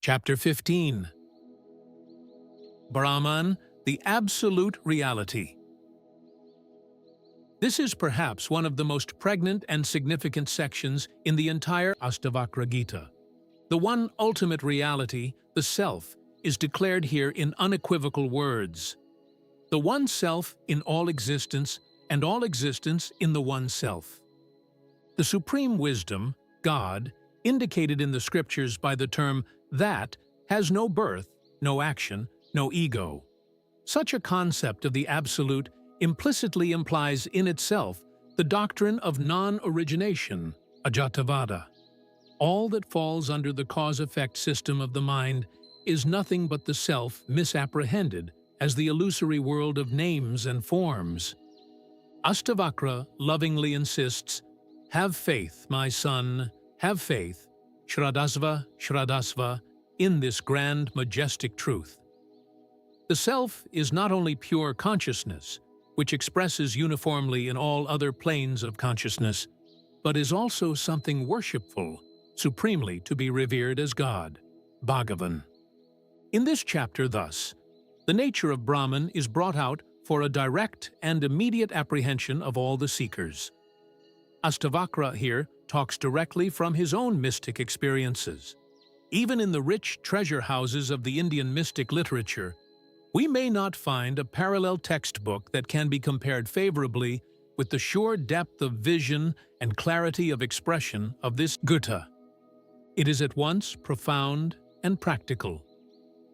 Chapter 15. Brahman, the Absolute Reality. This is perhaps one of the most pregnant and significant sections in the entire Aṣṭāvakra-Gītā. The one ultimate reality, the Self, is declared here in unequivocal words. The One Self in all existence, and all existence in the One Self. The Supreme Wisdom, God, indicated in the Scriptures by the term that, has no birth, no action, no ego. Such a concept of the Absolute implicitly implies in itself the doctrine of non-origination, Ajattavada. All that falls under the cause-effect system of the mind is nothing but the Self misapprehended as the illusory world of names and forms. Aṣṭāvakra lovingly insists, "Have faith, my son, have faith, Shraddhasva, Shraddhasva, in this grand, majestic truth." The Self is not only pure consciousness, which expresses uniformly in all other planes of consciousness, but is also something worshipful, supremely to be revered as God, Bhagavan. In this chapter, thus, the nature of Brahman is brought out for a direct and immediate apprehension of all the seekers. Aṣṭāvakra here talks directly from his own mystic experiences. Even in the rich treasure houses of the Indian mystic literature, we may not find a parallel textbook that can be compared favorably with the sure depth of vision and clarity of expression of this Gita. It is at once profound and practical.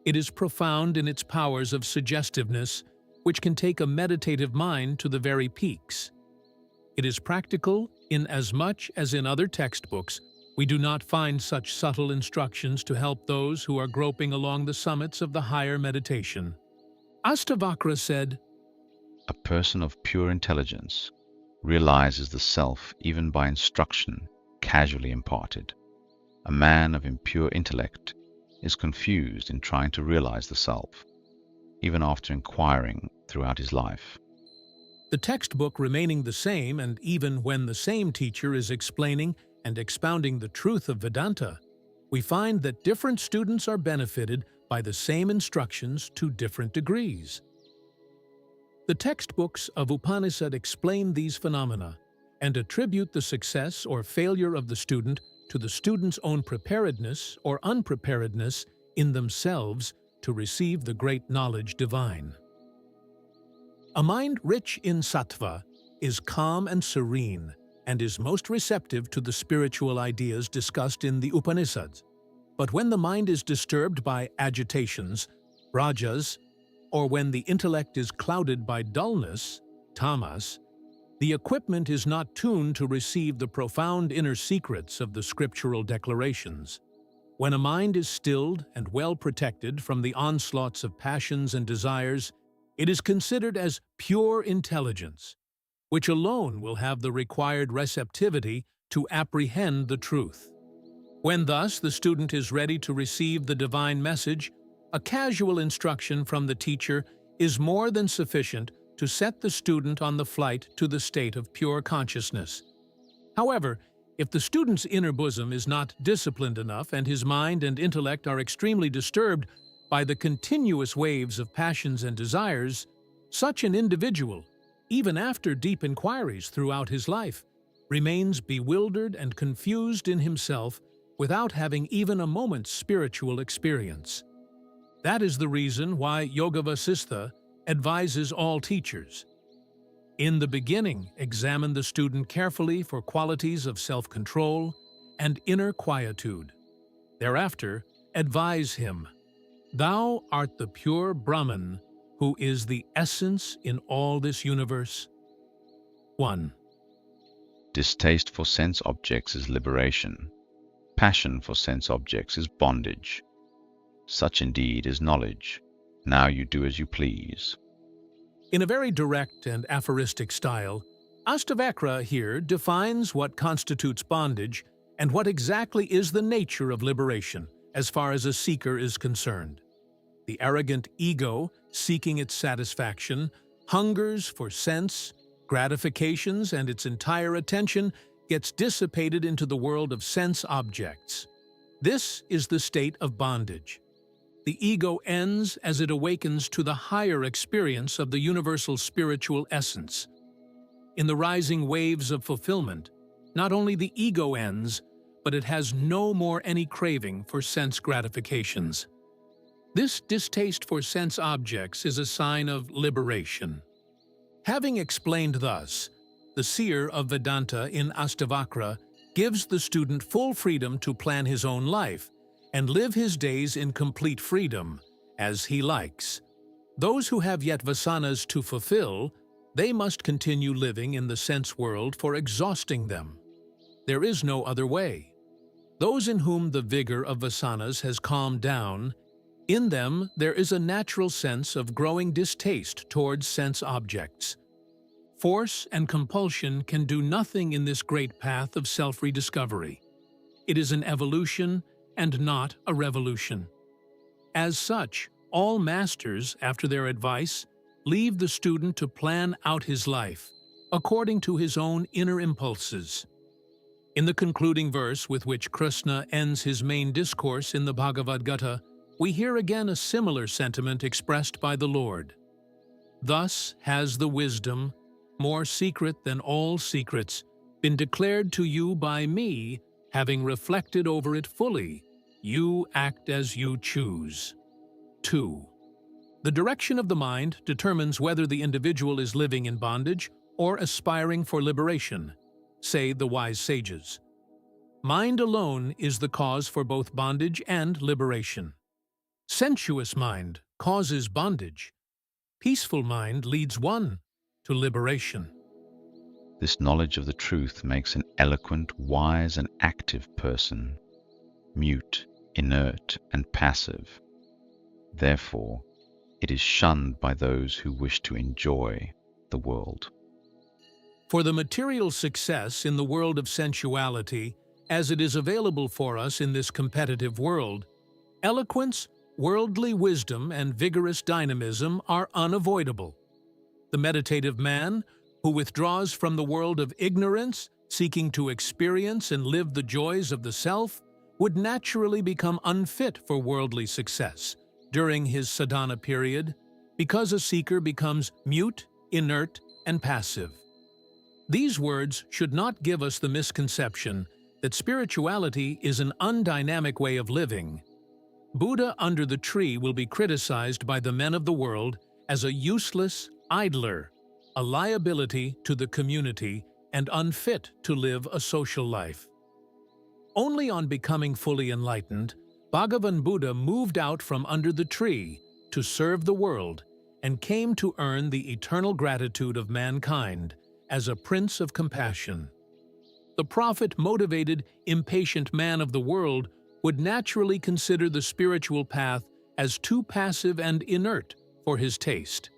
It is profound in its powers of suggestiveness, which can take a meditative mind to the very peaks. It is practical in as much as in other textbooks we do not find such subtle instructions to help those who are groping along the summits of the higher meditation. Aṣṭāvakra said, "A person of pure intelligence realizes the Self even by instruction casually imparted. A man of impure intellect is confused in trying to realize the Self, even after inquiring throughout his life." The textbook remaining the same, and even when the same teacher is explaining and expounding the truth of Vedanta, we find that different students are benefited by the same instructions to different degrees. The textbooks of Upanishad explain these phenomena and attribute the success or failure of the student to the student's own preparedness or unpreparedness in themselves to receive the great knowledge divine. A mind rich in sattva is calm and serene and is most receptive to the spiritual ideas discussed in the Upanishads. But when the mind is disturbed by agitations, rajas, or when the intellect is clouded by dullness, tamas, the equipment is not tuned to receive the profound inner secrets of the scriptural declarations. When a mind is stilled and well protected from the onslaughts of passions and desires, it is considered as pure intelligence, which alone will have the required receptivity to apprehend the truth. When thus the student is ready to receive the divine message, a casual instruction from the teacher is more than sufficient to set the student on the flight to the state of pure consciousness. However, if the student's inner bosom is not disciplined enough and his mind and intellect are extremely disturbed by the continuous waves of passions and desires, such an individual, even after deep inquiries throughout his life, remains bewildered and confused in himself without having even a moment's spiritual experience. That is the reason why Yoga Vasistha advises all teachers. In the beginning, examine the student carefully for qualities of self-control and inner quietude. Thereafter, advise him, "Thou art the pure Brahman, who is the essence in all this universe." 1. Distaste for sense objects is liberation. Passion for sense objects is bondage. Such indeed is knowledge. Now you do as you please. In a very direct and aphoristic style, Aṣṭāvakra here defines what constitutes bondage and what exactly is the nature of liberation, as far as a seeker is concerned. The arrogant ego, seeking its satisfaction, hungers for sense, gratifications, and its entire attention gets dissipated into the world of sense objects. This is the state of bondage. The ego ends as it awakens to the higher experience of the universal spiritual essence. In the rising waves of fulfillment, not only the ego ends, but it has no more any craving for sense gratifications. This distaste for sense objects is a sign of liberation. Having explained thus, the seer of Vedanta in Aṣṭāvakra gives the student full freedom to plan his own life and live his days in complete freedom, as he likes. Those who have yet vasanas to fulfill, they must continue living in the sense world for exhausting them. There is no other way. Those in whom the vigor of vasanas has calmed down, in them there is a natural sense of growing distaste towards sense objects. Force and compulsion can do nothing in this great path of self-rediscovery. It is an evolution and not a revolution. As such, all masters, after their advice, leave the student to plan out his life, according to his own inner impulses. In the concluding verse with which Krishna ends his main discourse in the Bhagavad Gītā, we hear again a similar sentiment expressed by the Lord. Thus has the wisdom, more secret than all secrets, been declared to you by me, having reflected over it fully. You act as you choose. 2. The direction of the mind determines whether the individual is living in bondage or aspiring for liberation, say the wise sages. Mind alone is the cause for both bondage and liberation. Sensuous mind causes bondage. Peaceful mind leads one to liberation. This knowledge of the truth makes an eloquent, wise, and active person mute, inert, and passive. Therefore, it is shunned by those who wish to enjoy the world. For the material success in the world of sensuality, as it is available for us in this competitive world, eloquence, worldly wisdom, and vigorous dynamism are unavoidable. The meditative man, who withdraws from the world of ignorance, seeking to experience and live the joys of the self, would naturally become unfit for worldly success during his sadhana period, because a seeker becomes mute, inert, and passive. These words should not give us the misconception that spirituality is an undynamic way of living. Buddha under the tree will be criticized by the men of the world as a useless idler, a liability to the community, and unfit to live a social life. Only on becoming fully enlightened, Bhagavan Buddha moved out from under the tree to serve the world and came to earn the eternal gratitude of mankind as a prince of compassion. The prophet-motivated, impatient man of the world would naturally consider the spiritual path as too passive and inert for his taste.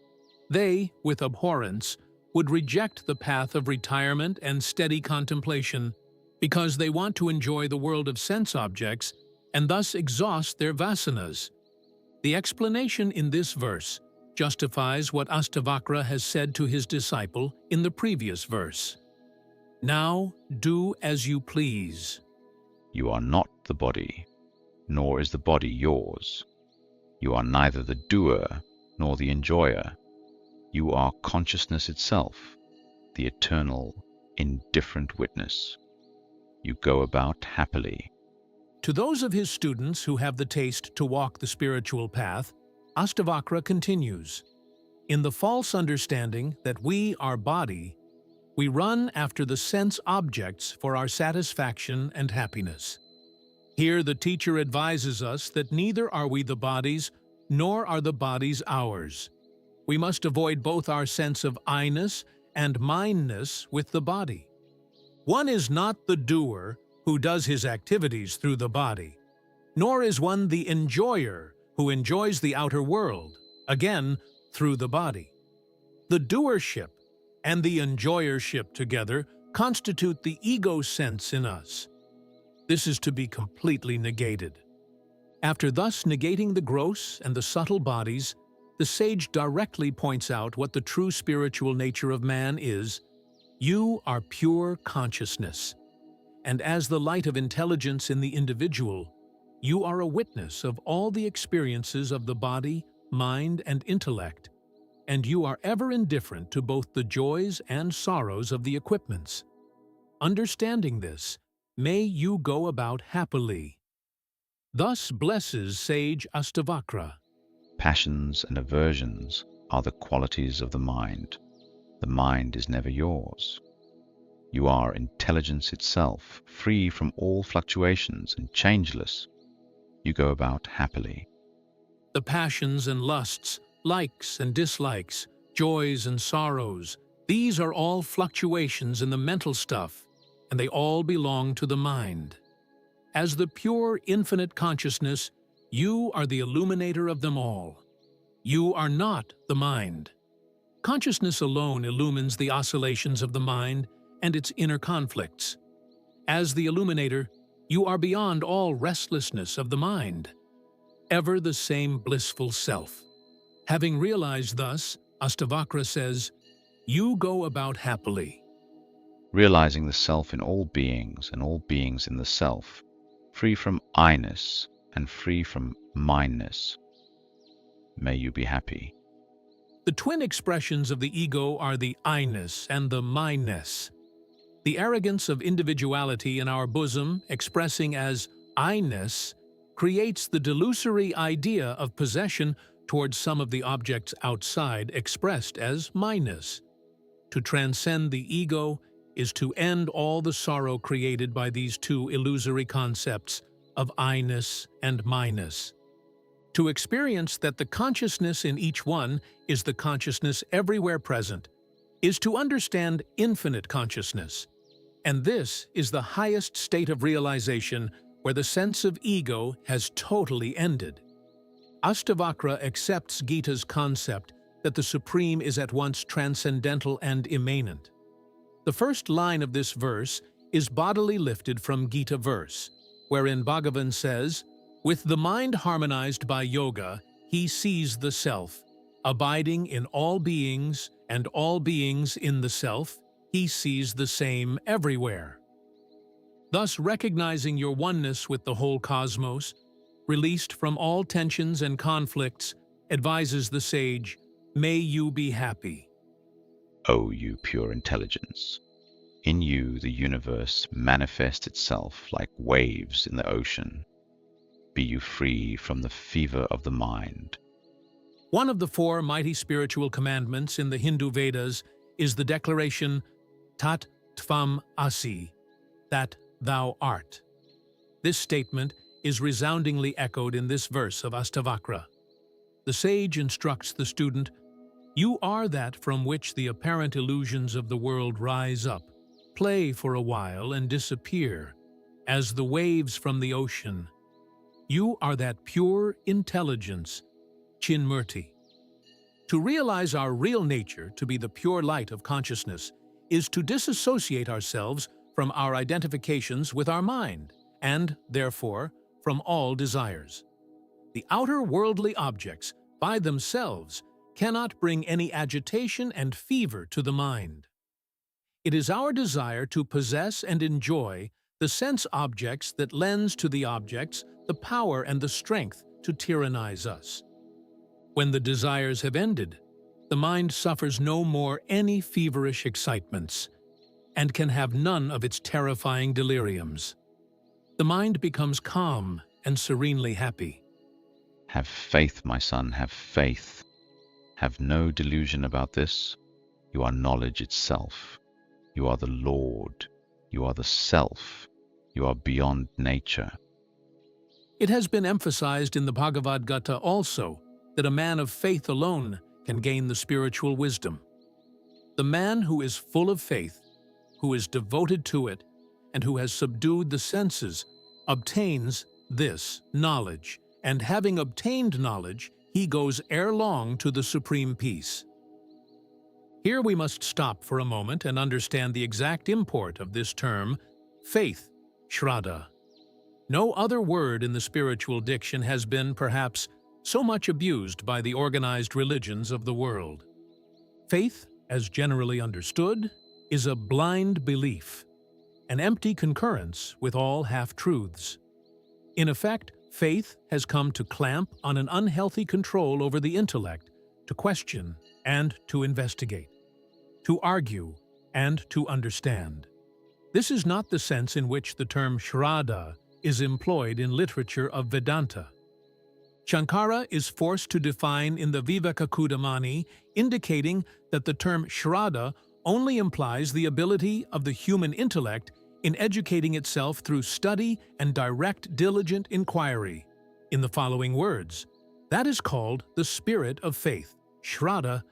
They, with abhorrence, would reject the path of retirement and steady contemplation because they want to enjoy the world of sense objects and thus exhaust their vasanas. The explanation in this verse justifies what Aṣṭāvakra has said to his disciple in the previous verse. Now do as you please. You are not the body, nor is the body yours. You are neither the doer nor the enjoyer. You are consciousness itself, the eternal, indifferent witness. You go about happily. To those of his students who have the taste to walk the spiritual path, Aṣṭāvakra continues, in the false understanding that we are body, we run after the sense objects for our satisfaction and happiness. Here the teacher advises us that neither are we the bodies, nor are the bodies ours. We must avoid both our sense of I-ness and mine-ness with the body. One is not the doer who does his activities through the body, nor is one the enjoyer who enjoys the outer world, again, through the body. The doership and the enjoyership together constitute the ego sense in us. This is to be completely negated. After thus negating the gross and the subtle bodies, the sage directly points out what the true spiritual nature of man is. You are pure consciousness, and as the light of intelligence in the individual, You are a witness of all the experiences of the body, mind, and intellect, and you are ever indifferent to both the joys and sorrows of the equipments. Understanding this, may you go about happily. Thus blesses sage Aṣṭāvakra. Passions and aversions are the qualities of the mind. The mind is never yours. You are intelligence itself, free from all fluctuations and changeless. You go about happily. The passions and lusts, likes and dislikes, joys and sorrows, these are all fluctuations in the mental stuff, and they all belong to the mind. As the pure, infinite consciousness, you are the illuminator of them all. You are not the mind. Consciousness alone illumines the oscillations of the mind and its inner conflicts. As the illuminator, you are beyond all restlessness of the mind, ever the same blissful self. Having realized thus, Aṣṭāvakra says, you go about happily. Realizing the self in all beings and all beings in the self, free from I-ness and free from mindness. May you be happy. The twin expressions of the ego are the I-ness and the my-ness. The arrogance of individuality in our bosom, expressing as I-ness, creates the delusory idea of possession towards some of the objects outside expressed as my-ness. To transcend the ego is to end all the sorrow created by these two illusory concepts of I-ness and my-ness. To experience that the consciousness in each one is the consciousness everywhere present is to understand infinite consciousness. And this is the highest state of realization where the sense of ego has totally ended. Aṣṭāvakra accepts Gita's concept that the Supreme is at once transcendental and immanent. The first line of this verse is bodily lifted from Gita verse, wherein Bhagavan says, with the mind harmonized by yoga, he sees the self, abiding in all beings and all beings in the self, he sees the same everywhere. Thus, recognizing your oneness with the whole cosmos, released from all tensions and conflicts, advises the sage, may you be happy. O you pure intelligence! In you the universe manifests itself like waves in the ocean. Be you free from the fever of the mind. One of the four mighty spiritual commandments in the Hindu Vedas is the declaration, Tat Tvam Asi, that thou art. This statement is resoundingly echoed in this verse of Aṣṭāvakra. The sage instructs the student, you are that from which the apparent illusions of the world rise up, play for a while and disappear, as the waves from the ocean. You are that pure intelligence, Chinmurti. To realize our real nature to be the pure light of consciousness is to disassociate ourselves from our identifications with our mind, and, therefore, from all desires. The outer worldly objects, by themselves, cannot bring any agitation and fever to the mind. It is our desire to possess and enjoy the sense objects that lends to the objects the power and the strength to tyrannize us. When the desires have ended, the mind suffers no more any feverish excitements, and can have none of its terrifying deliriums. The mind becomes calm and serenely happy. Have faith, my son, have faith. Have no delusion about this. You are knowledge itself. You are the Lord. You are the Self. You are beyond nature. It has been emphasized in the Bhagavad Gita also that a man of faith alone can gain the spiritual wisdom. The man who is full of faith, who is devoted to it, and who has subdued the senses, obtains this knowledge, and having obtained knowledge, he goes ere long to the supreme peace. Here we must stop for a moment and understand the exact import of this term, faith, Shraddha. No other word in the spiritual diction has been, perhaps, so much abused by the organized religions of the world. Faith, as generally understood, is a blind belief, an empty concurrence with all half-truths. In effect, faith has come to clamp on an unhealthy control over the intellect, to question and to investigate, to argue and to understand. This is not the sense in which the term Shraddha is employed in literature of Vedanta. Shankara is forced to define in the Vivekakudamani, indicating that the term Shraddha only implies the ability of the human intellect in educating itself through study and direct diligent inquiry. In the following words, that is called the spirit of faith, Shraddha,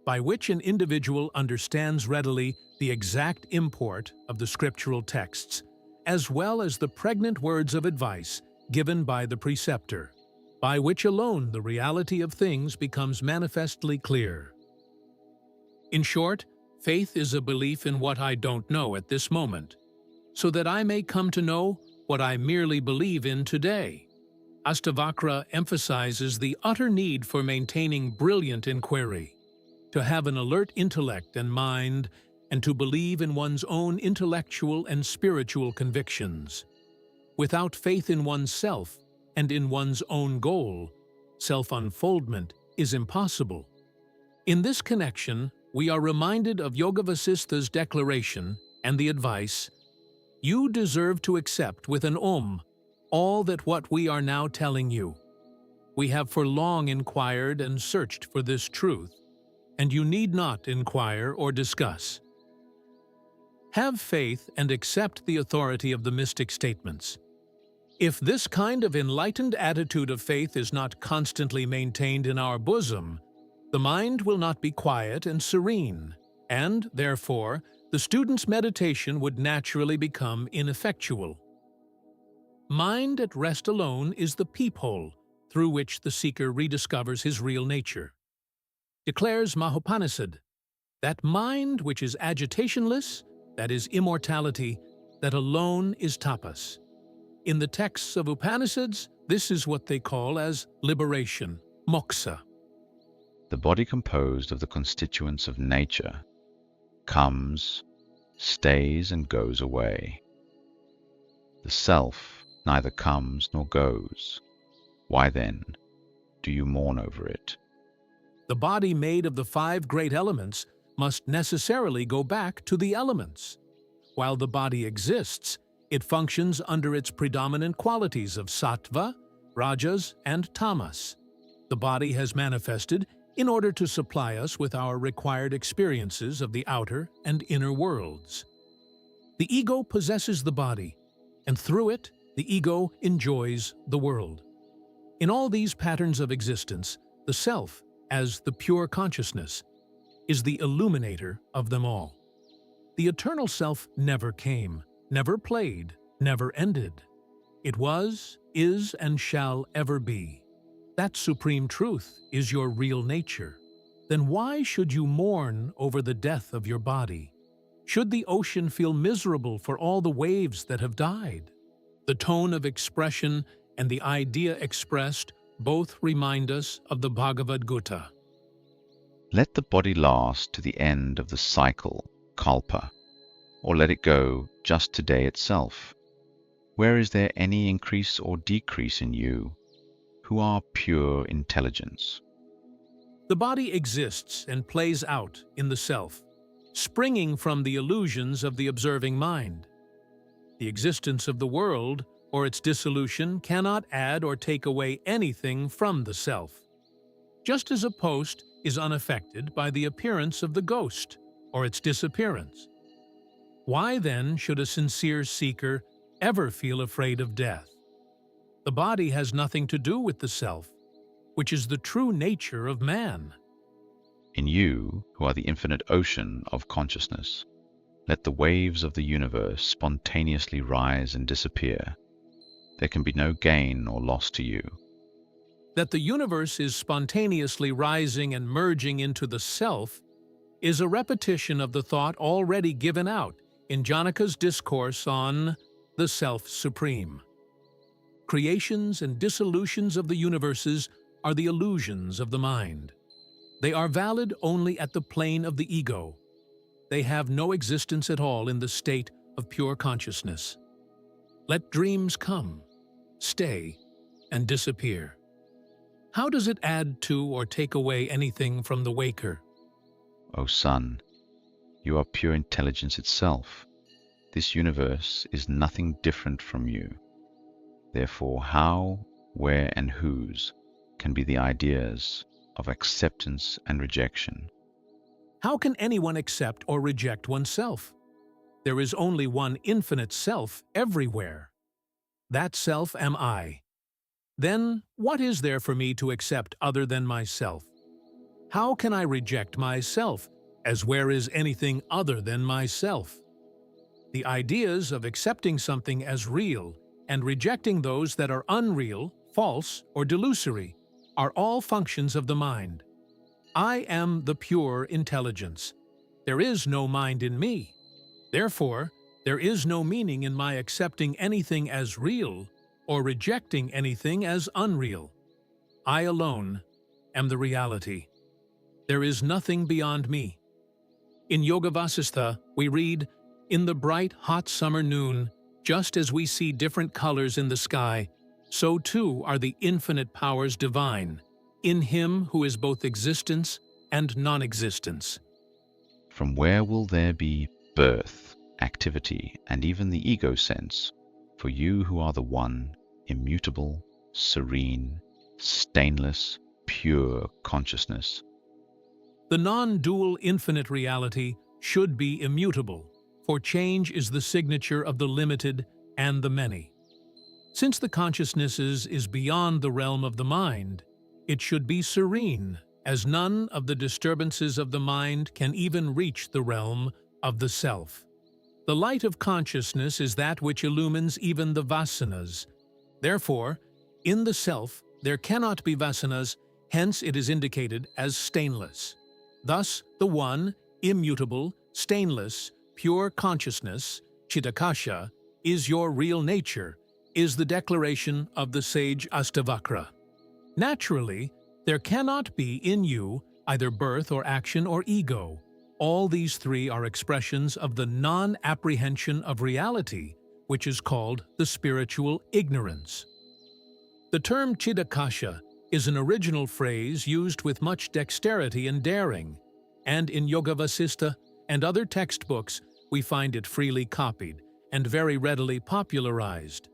by which an individual understands readily the exact import of the scriptural texts, as well as the pregnant words of advice given by the preceptor, by which alone the reality of things becomes manifestly clear. In short, faith is a belief in what I don't know at this moment, so that I may come to know what I merely believe in today. Aṣṭāvakra emphasizes the utter need for maintaining brilliant inquiry, to have an alert intellect and mind, and to believe in one's own intellectual and spiritual convictions. Without faith in oneself and in one's own goal, self-unfoldment is impossible. In this connection, we are reminded of Yoga Vasistha's declaration and the advice, "You deserve to accept with an Om all that what we are now telling you. We have for long inquired and searched for this truth, and you need not inquire or discuss." Have faith and accept the authority of the mystic statements. If this kind of enlightened attitude of faith is not constantly maintained in our bosom, the mind will not be quiet and serene, and, therefore, the student's meditation would naturally become ineffectual. Mind at rest alone is the peephole through which the seeker rediscovers his real nature. Declares Mahopanishad, that mind which is agitationless, that is immortality, that alone is tapas. In the texts of Upanishads, this is what they call as liberation, moksha. The body composed of the constituents of nature comes, stays and goes away. The self neither comes nor goes. Why then do you mourn over it? The body made of the 5 great elements must necessarily go back to the elements. While the body exists, it functions under its predominant qualities of sattva, rajas, and tamas. The body has manifested in order to supply us with our required experiences of the outer and inner worlds. The ego possesses the body, and through it, the ego enjoys the world. In all these patterns of existence, the self, as the pure consciousness, is the illuminator of them all. The eternal self never came, never played, never ended. It was, is, and shall ever be. That supreme truth is your real nature. Then why should you mourn over the death of your body? Should the ocean feel miserable for all the waves that have died? The tone of expression and the idea expressed both remind us of the Bhagavad Gītā. Let the body last to the end of the cycle, kalpa, or let it go just today itself. Where is there any increase or decrease in you, who are pure intelligence? The body exists and plays out in the self, springing from the illusions of the observing mind. The existence of the world or its dissolution cannot add or take away anything from the self. Just as a post is unaffected by the appearance of the ghost or its disappearance. Why then should a sincere seeker ever feel afraid of death? The body has nothing to do with the self, which is the true nature of man. In you, who are the infinite ocean of consciousness, let the waves of the universe spontaneously rise and disappear. There can be no gain or loss to you. That the universe is spontaneously rising and merging into the self is a repetition of the thought already given out in Janaka's discourse on the Self Supreme. Creations and dissolutions of the universes are the illusions of the mind. They are valid only at the plane of the ego. They have no existence at all in the state of pure consciousness. Let dreams come, stay, and disappear. How does it add to or take away anything from the waker? O son, you are pure intelligence itself. This universe is nothing different from you. Therefore, how, where, and whose can be the ideas of acceptance and rejection? How can anyone accept or reject oneself? There is only one infinite self everywhere. That self am I. Then, what is there for me to accept other than myself? How can I reject myself, as where is anything other than myself? The ideas of accepting something as real and rejecting those that are unreal, false, or delusory are all functions of the mind. I am the pure intelligence. There is no mind in me. Therefore, there is no meaning in my accepting anything as real or rejecting anything as unreal. I alone am the reality. There is nothing beyond me. In Yoga Vasistha, we read, "In the bright, hot summer noon, just as we see different colors in the sky, so too are the infinite powers divine, in Him who is both existence and non-existence." From where will there be birth, activity, and even the ego sense for you who are the one, immutable, serene, stainless, pure consciousness? The non-dual infinite reality should be immutable, for change is the signature of the limited and the many. Since the consciousness is beyond the realm of the mind, it should be serene, as none of the disturbances of the mind can even reach the realm of the self. The light of consciousness is that which illumines even the vasanas. Therefore, in the self there cannot be vasanas, hence it is indicated as stainless. Thus, the one, immutable, stainless, pure consciousness, Chitakasha, is your real nature, is the declaration of the sage Aṣṭāvakra. Naturally, there cannot be in you either birth or action or ego. All these three are expressions of the non-apprehension of reality, which is called the spiritual ignorance. The term Chitakasha is an original phrase used with much dexterity and daring, and in Yoga Vasistha and other textbooks we find it freely copied and very readily popularized.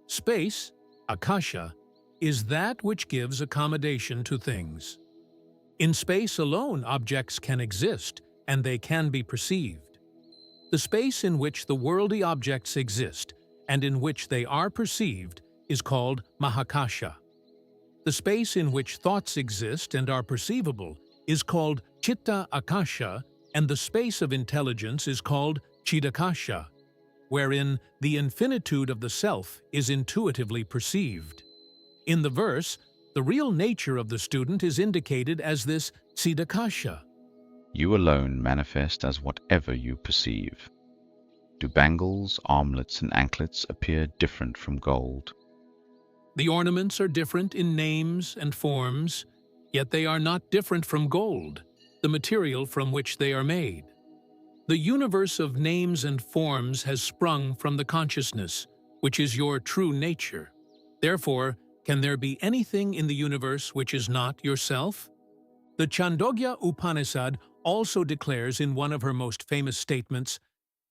Space, Akasha, is that which gives accommodation to things. In space alone objects can exist, and they can be perceived. The space in which the worldly objects exist, and in which they are perceived, is called Mahakasha. The space in which thoughts exist and are perceivable is called Chitta Akasha, and the space of intelligence is called Chidakasha, wherein the infinitude of the self is intuitively perceived. In the verse, the real nature of the student is indicated as this Chidakasha. You alone manifest as whatever you perceive. Do bangles, armlets, and anklets appear different from gold? The ornaments are different in names and forms, yet they are not different from gold, the material from which they are made. The universe of names and forms has sprung from the consciousness, which is your true nature. Therefore, can there be anything in the universe which is not yourself? The Chandogya Upanishad also declares in one of her most famous statements,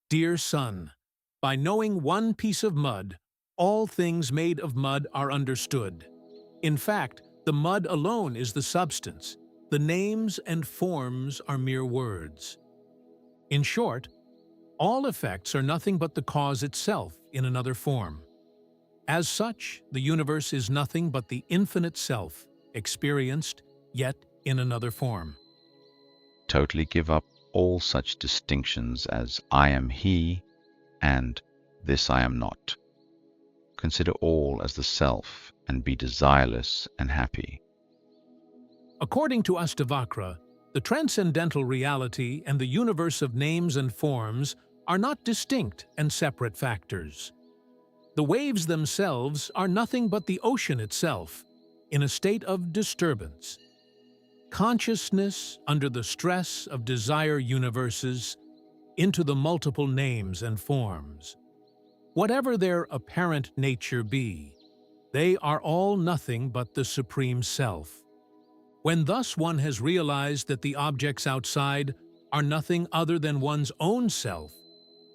"Dear son, by knowing one piece of mud, all things made of mud are understood. In fact, the mud alone is the substance. The names and forms are mere words." In short, all effects are nothing but the cause itself in another form. As such, the universe is nothing but the infinite self, experienced, yet in another form. Totally give up all such distinctions as I am he and this I am not. Consider all as the self and be desireless and happy. According to Aṣṭāvakra, the transcendental reality and the universe of names and forms are not distinct and separate factors. The waves themselves are nothing but the ocean itself, in a state of disturbance. Consciousness under the stress of desire universes into the multiple names and forms. Whatever their apparent nature be, They are all nothing but the Supreme Self. When thus one has realized that the objects outside are nothing other than one's own self,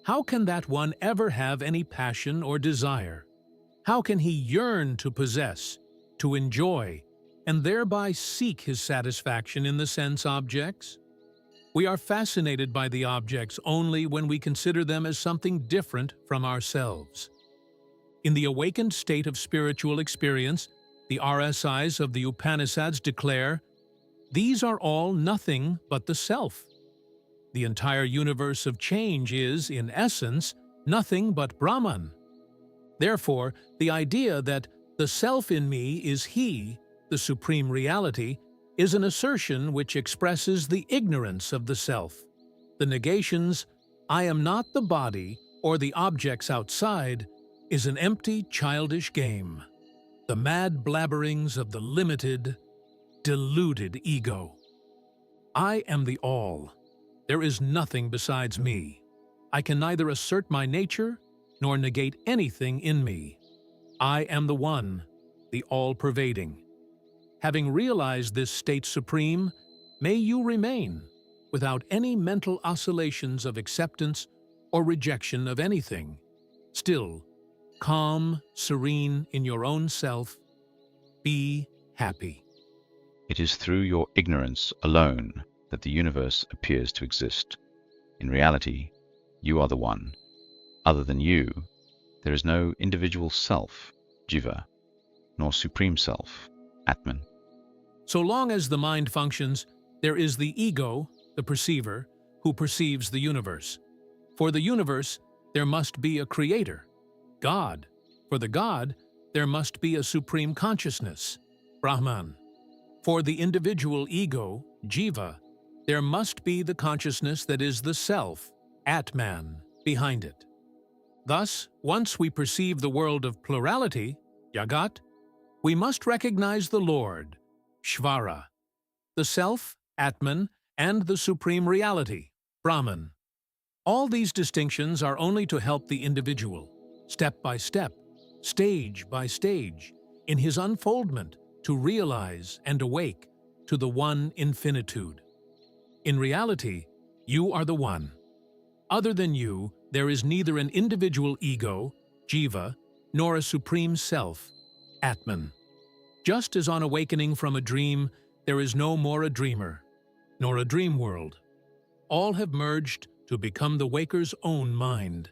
how can that one ever have any passion or desire? How can he yearn to possess, to enjoy, and thereby seek his satisfaction in the sense objects? We are fascinated by the objects only when we consider them as something different from ourselves. In the awakened state of spiritual experience, the RSIs of the Upanishads declare, "These are all nothing but the self." The entire universe of change is, in essence, nothing but Brahman. Therefore, the idea that the self in me is he, the supreme reality, is an assertion which expresses the ignorance of the self. The negations, "I am not the body," or the objects outside, is an empty, childish game. The mad blabberings of the limited, deluded ego. I am the all. There is nothing besides me. I can neither assert my nature nor negate anything in me. I am the one, the all-pervading. Having realized this state supreme, may you remain, without any mental oscillations of acceptance or rejection of anything, still, calm, serene in your own self. Be happy. It is through your ignorance alone that the universe appears to exist. In reality, you are the one. Other than you, there is no individual self, jiva, nor supreme self, atman. So long as the mind functions, there is the ego, the perceiver, who perceives the universe. For the universe, there must be a creator, God. For the God, there must be a supreme consciousness, Brahman. For the individual ego, jiva, there must be the consciousness that is the self, Atman, behind it. Thus, once we perceive the world of plurality, Jagat, we must recognize the Lord, Shvara, the self, Atman, and the supreme reality, Brahman. All these distinctions are only to help the individual, step by step, stage by stage, in his unfoldment to realize and awake to the one infinitude. In reality, you are the one. Other than you, there is neither an individual ego, jiva, nor a supreme self, Atman. Just as on awakening from a dream, there is no more a dreamer, nor a dream world. All have merged to become the waker's own mind.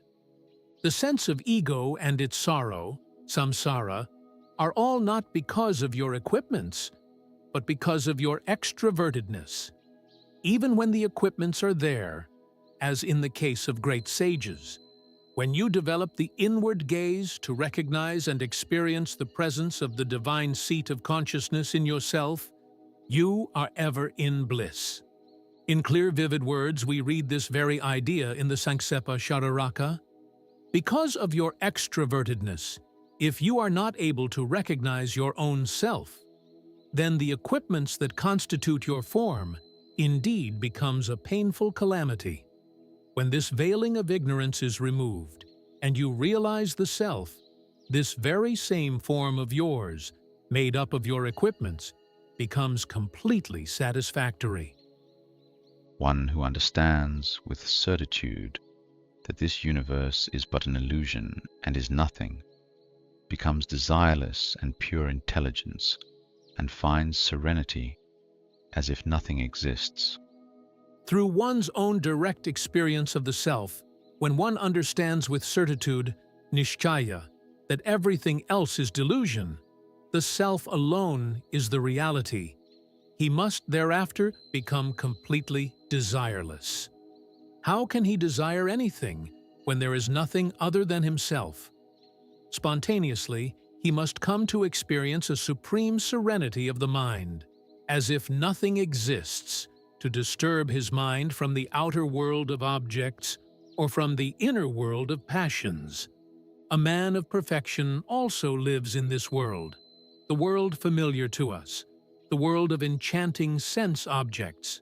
The sense of ego and its sorrow, samsara, are all not because of your equipments, but because of your extrovertedness. Even when the equipments are there, as in the case of great sages, when you develop the inward gaze to recognize and experience the presence of the divine seat of consciousness in yourself, you are ever in bliss. In clear, vivid words, we read this very idea in the Sanksepa Shararaka. Because of your extrovertedness, if you are not able to recognize your own self, then the equipments that constitute your form indeed becomes a painful calamity. When this veiling of ignorance is removed, and you realize the self, this very same form of yours, made up of your equipments, becomes completely satisfactory. One who understands with certitude that this universe is but an illusion and is nothing, becomes desireless and pure intelligence, and finds serenity as if nothing exists. Through one's own direct experience of the self, when one understands with certitude, nishchaya, that everything else is delusion, the self alone is the reality, he must thereafter become completely desireless. How can he desire anything when there is nothing other than himself? Spontaneously, he must come to experience a supreme serenity of the mind, as if nothing exists to disturb his mind from the outer world of objects or from the inner world of passions. A man of perfection also lives in this world, the world familiar to us, the world of enchanting sense objects.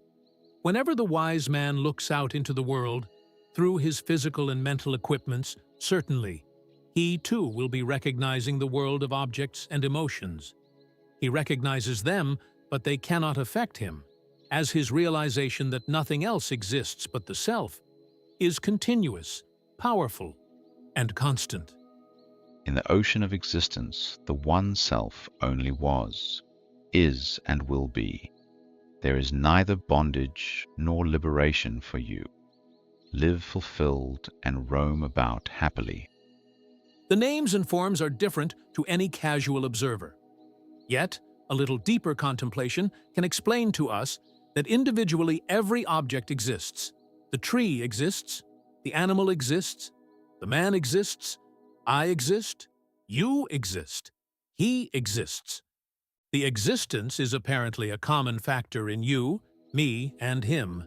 Whenever the wise man looks out into the world, through his physical and mental equipments, certainly, he too will be recognizing the world of objects and emotions. He recognizes them, but they cannot affect him, as his realization that nothing else exists but the self is continuous, powerful, and constant. In the ocean of existence, the one self only was, is, and will be. There is neither bondage nor liberation for you. Live fulfilled and roam about happily. The names and forms are different to any casual observer. Yet, a little deeper contemplation can explain to us that individually every object exists. The tree exists, the animal exists, the man exists, I exist, you exist, he exists. The existence is apparently a common factor in you, me, and him.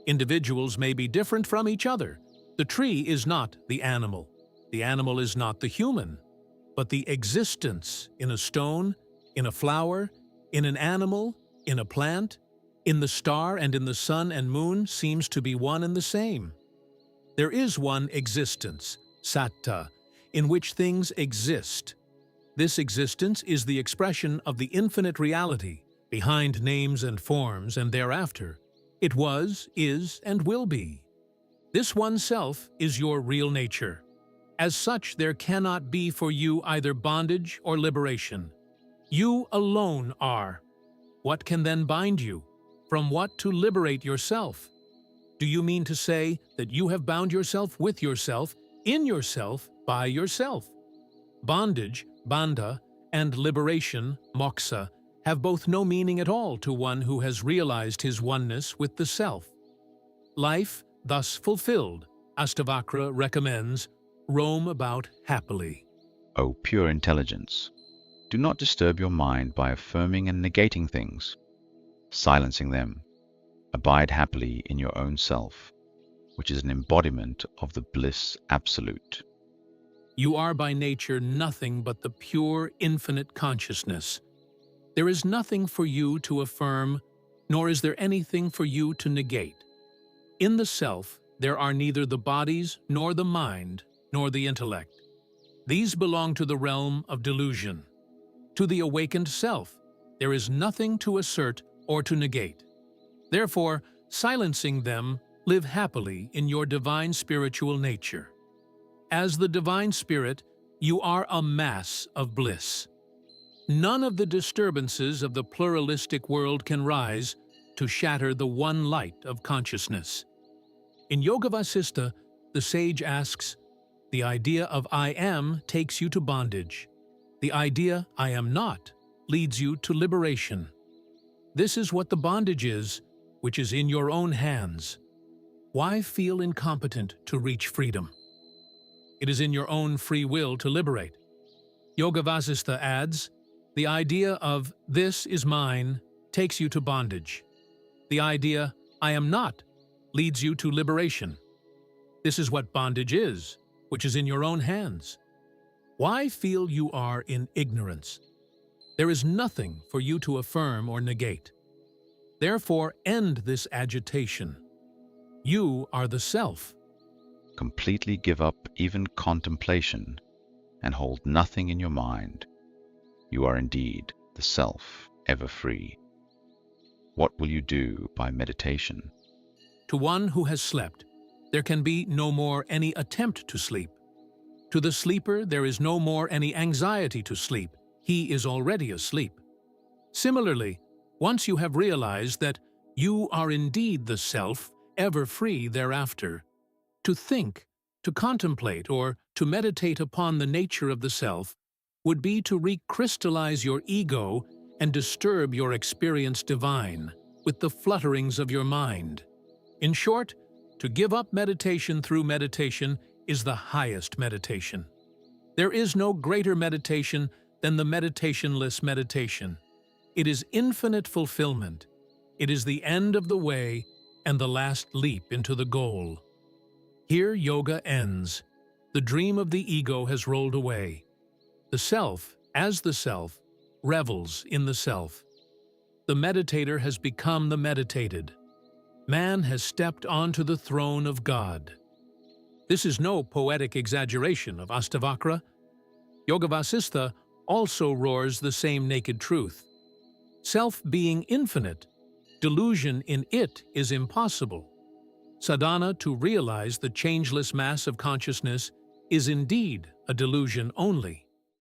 Individuals may be different from each other. The tree is not the animal is not the human, but the existence in a stone, in a flower, in an animal, in a plant, in the star and in the sun and moon seems to be one and the same. There is one existence, satta, in which things exist. This existence is the expression of the infinite reality behind names and forms, and thereafter it was, is, and will be. This one self is your real nature. As such, there cannot be for you either bondage or liberation. You alone are. What can then bind you? From what to liberate yourself? Do you mean to say that you have bound yourself with yourself, in yourself, by yourself? Bondage, bandha, and liberation, moksha, have both no meaning at all to one who has realized his oneness with the self. Life, thus fulfilled, Aṣṭāvakra recommends, roam about happily. O pure intelligence, do not disturb your mind by affirming and negating things, silencing them. Abide happily in your own self, which is an embodiment of the bliss absolute. You are by nature nothing but the pure, infinite consciousness. There is nothing for you to affirm, nor is there anything for you to negate. In the self, there are neither the bodies, nor the mind, nor the intellect. These belong to the realm of delusion. To the awakened self, there is nothing to assert or to negate. Therefore, silencing them, live happily in your divine spiritual nature. As the divine spirit, you are a mass of bliss. None of the disturbances of the pluralistic world can rise to shatter the one light of consciousness. In Yoga Vasistha, the sage asks, the idea of I am takes you to bondage. The idea I am not leads you to liberation. This is what the bondage is, which is in your own hands. Why feel incompetent to reach freedom? It is in your own free will to liberate. Yoga Vasistha adds, the idea of this is mine takes you to bondage. The idea I am not leads you to liberation. This is what bondage is, which is in your own hands. Why feel you are in ignorance? There is nothing for you to affirm or negate. Therefore, end this agitation. You are the self. Completely give up even contemplation and hold nothing in your mind. You are indeed the self, ever free. What will you do by meditation? To one who has slept, there can be no more any attempt to sleep. To the sleeper, there is no more any anxiety to sleep. He is already asleep. Similarly, once you have realized that you are indeed the self, ever free thereafter, to think, to contemplate, or to meditate upon the nature of the self would be to recrystallize your ego and disturb your experience divine with the flutterings of your mind. In short, to give up meditation through meditation is the highest meditation. There is no greater meditation than the meditationless meditation. It is infinite fulfillment. It is the end of the way and the last leap into the goal. Here yoga ends. The dream of the ego has rolled away. The self, as the self, revels in the self. The meditator has become the meditated. Man has stepped onto the throne of God. This is no poetic exaggeration of Aṣṭāvakra. Yoga Vasistha also roars the same naked truth. Self being infinite, delusion in it is impossible. Sadhana to realize the changeless mass of consciousness is indeed a delusion only.